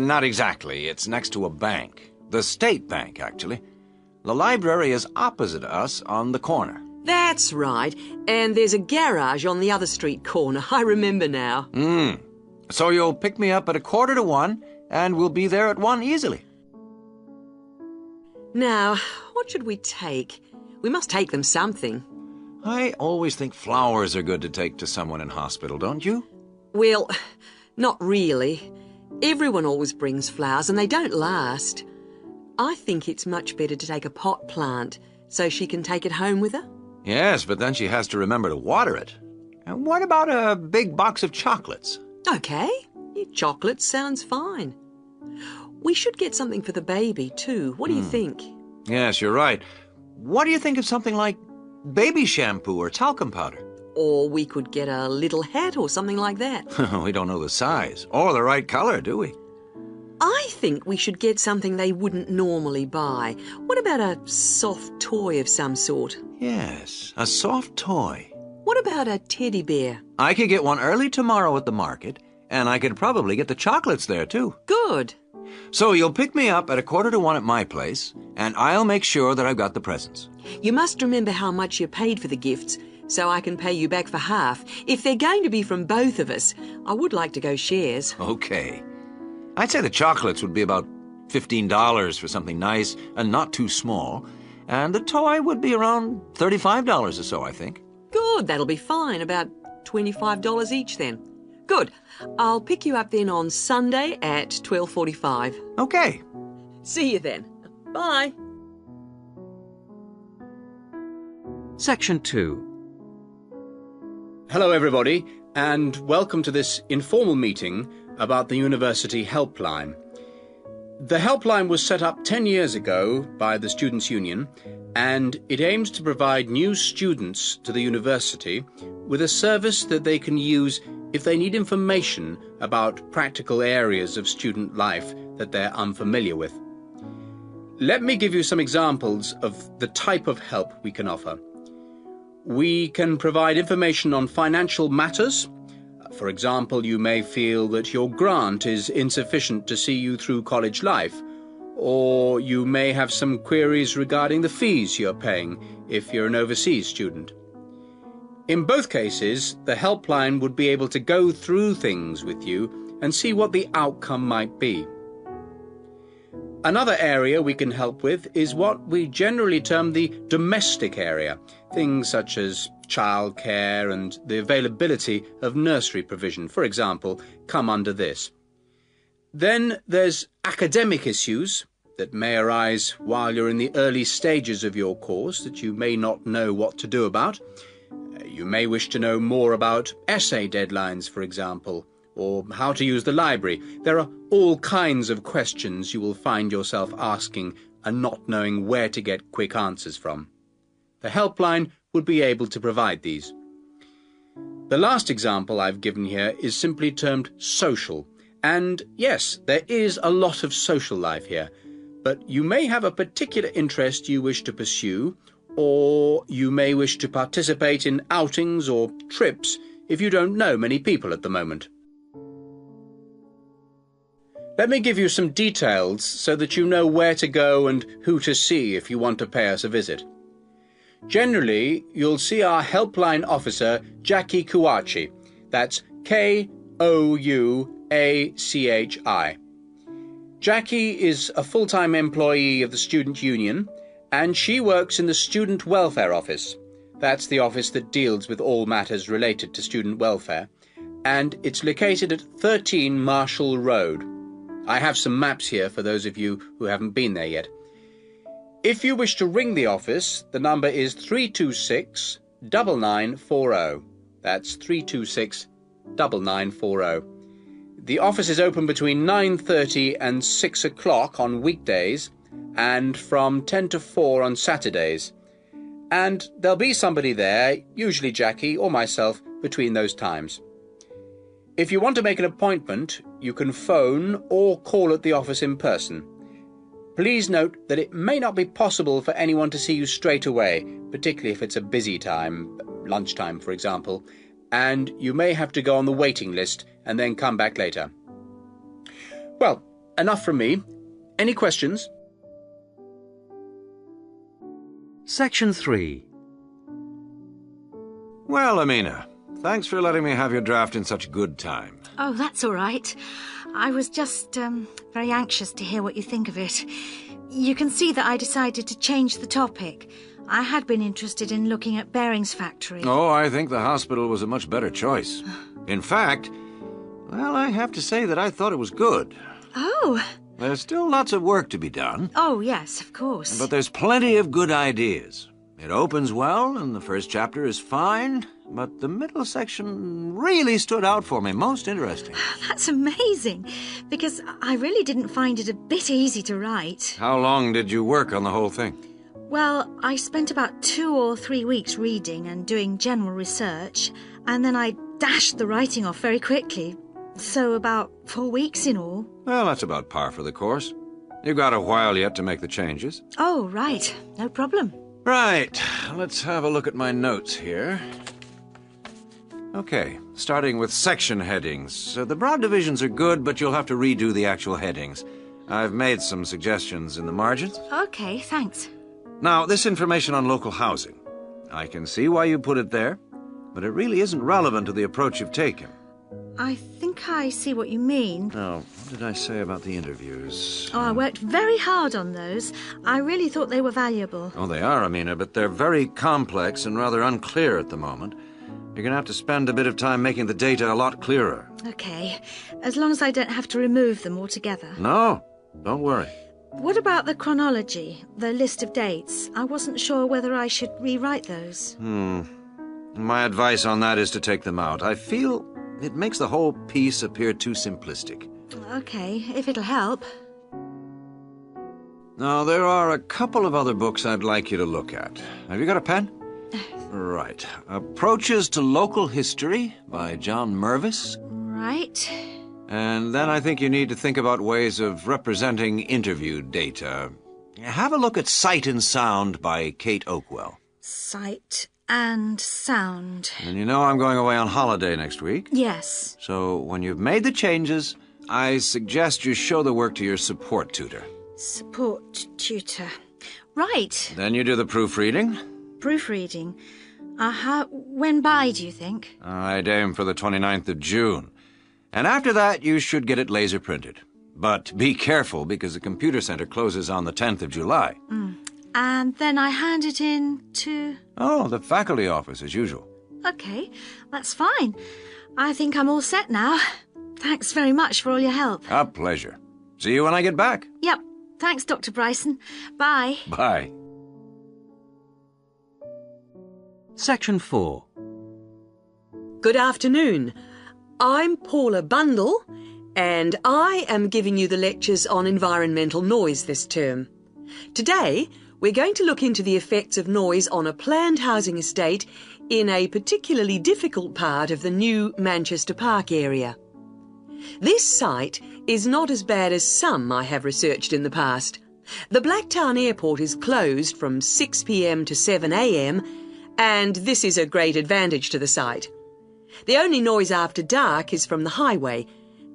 Not exactly. It's next to a bank. The state bank, actually. The library is opposite us on the corner. That's right. And there's a garage on the other street corner. I remember now. So you'll pick me up at 1:45, and we'll be there at 1 easily. Now, what should we take? We must take them something. I always think flowers are good to take to someone in hospital, don't you? Well, not really. Everyone always brings flowers and they don't last. I think it's much better to take a pot plant so she can take it home with her. Yes, but then she has to remember to water it. And what about a big box of chocolates? Okay, chocolate sounds fine. We should get something for the baby too. What do you think? Yes, you're right. What do you think of something like baby shampoo or talcum powder? Or we could get a little hat or something like that. We don't know the size or the right color, do we? I think we should get something they wouldn't normally buy. What about a soft toy of some sort? Yes, a soft toy. What about a teddy bear? I could get one early tomorrow at the market, and I could probably get the chocolates there, too. Good. So you'll pick me up at 1:45 at my place, and I'll make sure that I've got the presents. You must remember how much you paid for the gifts, so I can pay you back for half. If they're going to be from both of us, I would like to go shares. Okay. I'd say the chocolates would be about $15 for something nice and not too small, and the toy would be around $35 or so, I think. Good, that'll be fine. About $25 each then. Good. I'll pick you up then on Sunday at 12:45. Okay. See you then. Bye. Section 2. Hello everybody, and welcome to this informal meeting about the University Helpline. The helpline was set up 10 years ago by the Students' Union, and it aims to provide new students to the university with a service that they can use if they need information about practical areas of student life that they're unfamiliar with. Let me give you some examples of the type of help we can offer. We can provide information on financial matters. For example, you may feel that your grant is insufficient to see you through college life, or you may have some queries regarding the fees you're paying if you're an overseas student. In both cases, the helpline would be able to go through things with you and see what the outcome might be. Another area we can help with is what we generally term the domestic area, things such as childcare and the availability of nursery provision, for example, come under this. Then there's academic issues that may arise while you're in the early stages of your course that you may not know what to do about. You may wish to know more about essay deadlines, for example, or how to use the library. There are all kinds of questions you will find yourself asking and not knowing where to get quick answers from. The helpline would be able to provide these. The last example I've given here is simply termed social. And yes, there is a lot of social life here, but you may have a particular interest you wish to pursue, or you may wish to participate in outings or trips if you don't know many people at the moment. Let me give you some details so that you know where to go and who to see if you want to pay us a visit. Generally, you'll see our helpline officer, Jackie Kouachi. That's Kouachi. Jackie is a full-time employee of the Student Union, and she works in the Student Welfare Office. That's the office that deals with all matters related to student welfare, and it's located at 13 Marshall Road. I have some maps here for those of you who haven't been there yet. If you wish to ring the office, the number is 326-9940. That's 326-9940. The office is open between 9:30 and 6 o'clock on weekdays and from 10 to 4 on Saturdays. And there'll be somebody there, usually Jackie or myself, between those times. If you want to make an appointment, you can phone or call at the office in person. Please note that it may not be possible for anyone to see you straight away, particularly if it's a busy time, lunchtime for example, and you may have to go on the waiting list and then come back later. Well, enough from me. Any questions? Section 3. Well, Amina, thanks for letting me have your draft in such good time. Oh, that's all right. I was just very anxious to hear what you think of it. You can see that I decided to change the topic. I had been interested in looking at Bering's factory. Oh, I think the hospital was a much better choice. In fact, well, I have to say that I thought it was good. Oh. There's still lots of work to be done. Oh, yes, of course. But there's plenty of good ideas. It opens well, and the first chapter is fine, but the middle section really stood out for me. Most interesting. That's amazing, because I really didn't find it a bit easy to write. How long did you work on the whole thing? Well, I spent about 2 or 3 weeks reading and doing general research, and then I dashed the writing off very quickly. So about 4 weeks in all. Well, that's about par for the course. You've got a while yet to make the changes. Oh, right. No problem. Right. Let's have a look at my notes here. Okay, starting with section headings. The broad divisions are good, but you'll have to redo the actual headings. I've made some suggestions in the margins. Okay, thanks. Now, this information on local housing. I can see why you put it there, but it really isn't relevant to the approach you've taken. I think I see what you mean. Now, what did I say about the interviews? Oh, I worked very hard on those. I really thought they were valuable. Oh, they are, Amina, but they're very complex and rather unclear at the moment. You're going to have to spend a bit of time making the data a lot clearer. Okay, as long as I don't have to remove them altogether. No, don't worry. What about the chronology, the list of dates? I wasn't sure whether I should rewrite those. My advice on that is to take them out. I feel it makes the whole piece appear too simplistic. Okay, if it'll help. Now, there are a couple of other books I'd like you to look at. Have you got a pen? Right. Approaches to Local History by John Mervis. Right. And then I think you need to think about ways of representing interview data. Have a look at Sight and Sound by Kate Oakwell. Sight and sound. And you know I'm going away on holiday next week. Yes. So when you've made the changes, I suggest you show the work to your support tutor. Support tutor. Right. Then you do the proofreading. Proofreading. When by, do you think? I'd aim for the 29th of June. And after that, you should get it laser printed. But be careful, because the computer center closes on the 10th of July. And then I hand it in to... Oh, the faculty office, as usual. Okay, that's fine. I think I'm all set now. Thanks very much for all your help. A pleasure. See you when I get back. Yep. Thanks, Dr. Bryson. Bye. Bye. Section 4. Good afternoon. I'm Paula Bundle, and I am giving you the lectures on environmental noise this term. Today, we're going to look into the effects of noise on a planned housing estate in a particularly difficult part of the new Manchester Park area. This site is not as bad as some I have researched in the past. The Blacktown Airport is closed from 6 p.m. to 7 a.m, and this is a great advantage to the site. The only noise after dark is from the highway,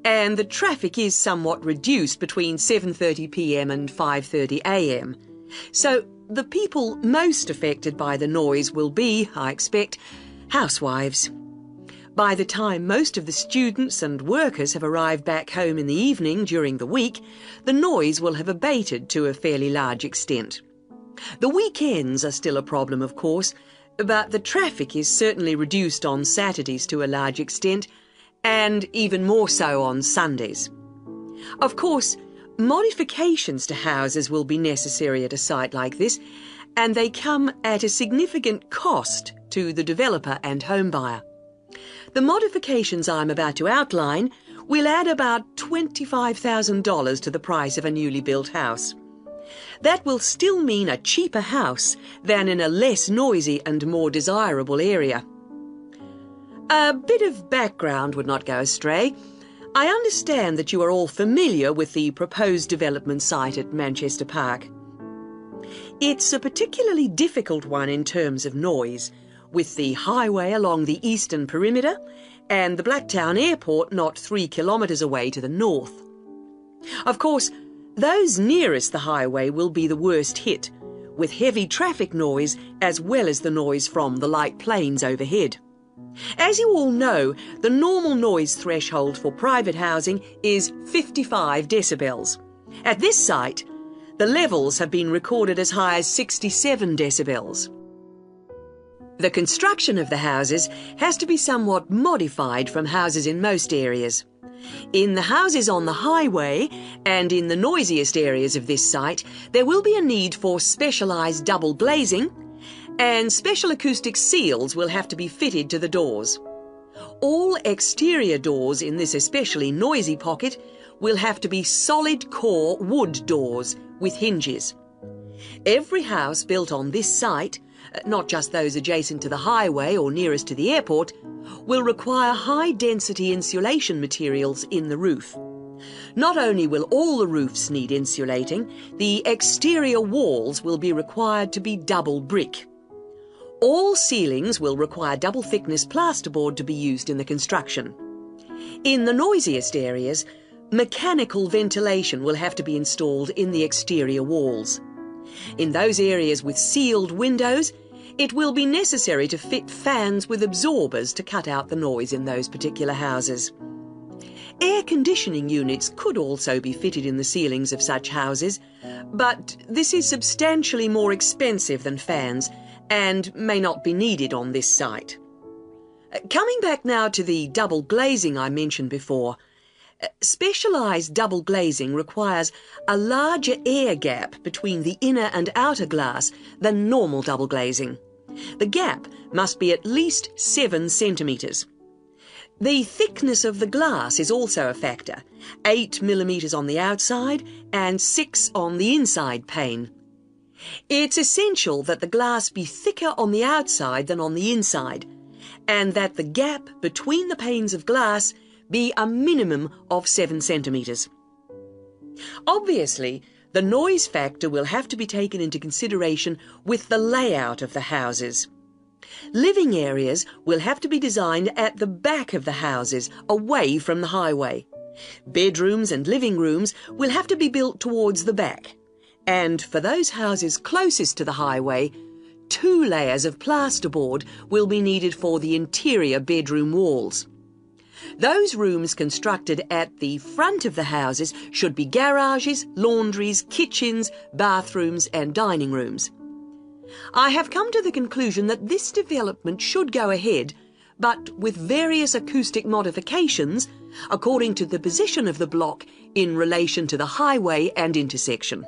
and the traffic is somewhat reduced between 7:30 p.m. and 5:30 a.m. So the people most affected by the noise will be, I expect, housewives. By the time most of the students and workers have arrived back home in the evening during the week, the noise will have abated to a fairly large extent. The weekends are still a problem, of course, but the traffic is certainly reduced on Saturdays to a large extent, and even more so on Sundays. Of course, modifications to houses will be necessary at a site like this, and they come at a significant cost to the developer and home buyer. The modifications I'm about to outline will add about $25,000 to the price of a newly built house. That will still mean a cheaper house than in a less noisy and more desirable area. A bit of background would not go astray. I understand that you are all familiar with the proposed development site at Manchester Park. It's a particularly difficult one in terms of noise, with the highway along the eastern perimeter and the Blacktown Airport not 3 kilometres away to the north. Of course, those nearest the highway will be the worst hit, with heavy traffic noise as well as the noise from the light planes overhead. As you all know, the normal noise threshold for private housing is 55 decibels. At this site, the levels have been recorded as high as 67 decibels. The construction of the houses has to be somewhat modified from houses in most areas. In the houses on the highway and in the noisiest areas of this site, there will be a need for specialised double glazing, and special acoustic seals will have to be fitted to the doors. All exterior doors in this especially noisy pocket will have to be solid core wood doors with hinges. Every house built on this site, not just those adjacent to the highway or nearest to the airport, will require high-density insulation materials in the roof. Not only will all the roofs need insulating, the exterior walls will be required to be double brick. All ceilings will require double-thickness plasterboard to be used in the construction. In the noisiest areas, mechanical ventilation will have to be installed in the exterior walls. In those areas with sealed windows, it will be necessary to fit fans with absorbers to cut out the noise in those particular houses. Air conditioning units could also be fitted in the ceilings of such houses, but this is substantially more expensive than fans and may not be needed on this site. Coming back now to the double glazing I mentioned before, specialised double glazing requires a larger air gap between the inner and outer glass than normal double glazing. The gap must be at least 7 centimetres. The thickness of the glass is also a factor, 8 millimetres on the outside and 6 on the inside pane. It's essential that the glass be thicker on the outside than on the inside, and that the gap between the panes of glass be a minimum of 7 centimetres. Obviously, the noise factor will have to be taken into consideration with the layout of the houses. Living areas will have to be designed at the back of the houses, away from the highway. Bedrooms and living rooms will have to be built towards the back. And for those houses closest to the highway, 2 layers of plasterboard will be needed for the interior bedroom walls. Those rooms constructed at the front of the houses should be garages, laundries, kitchens, bathrooms and dining rooms. I have come to the conclusion that this development should go ahead, but with various acoustic modifications according to the position of the block in relation to the highway and intersection.